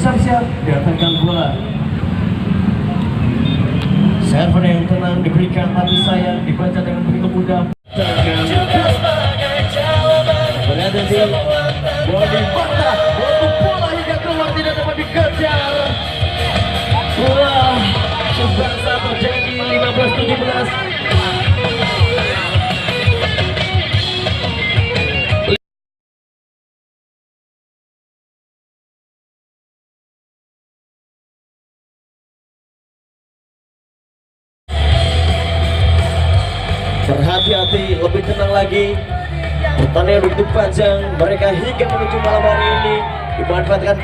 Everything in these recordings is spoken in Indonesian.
siap-siap datangkan bola. Server yang tenang diberikan, tapi sayang dibaca dengan begitu mudah. Berada di body patah, bola hingga keluar tidak dapat dikejar. Bola Subasa terjadi 15-17. Berhati-hati, lebih tenang lagi. Pertandingan begitu panjang, mereka hingga menuju malam hari ini dimanfaatkan.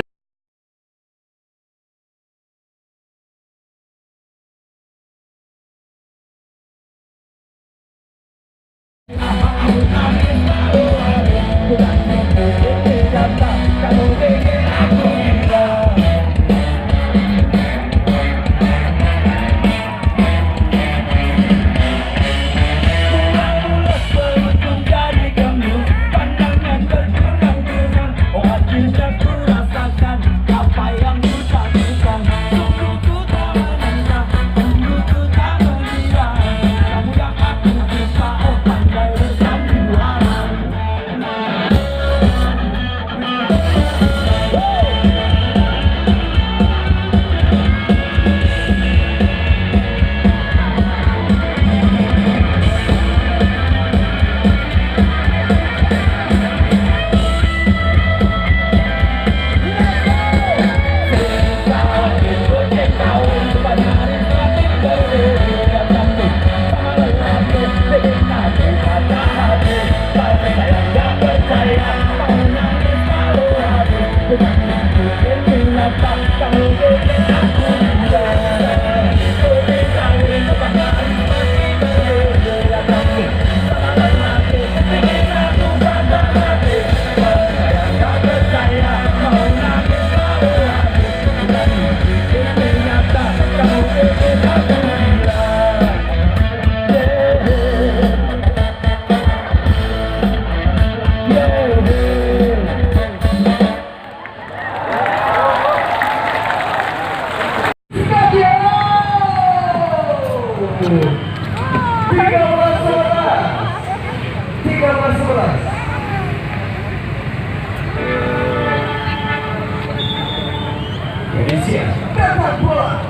Indonesia dapat bola.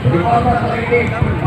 Di babak kali ini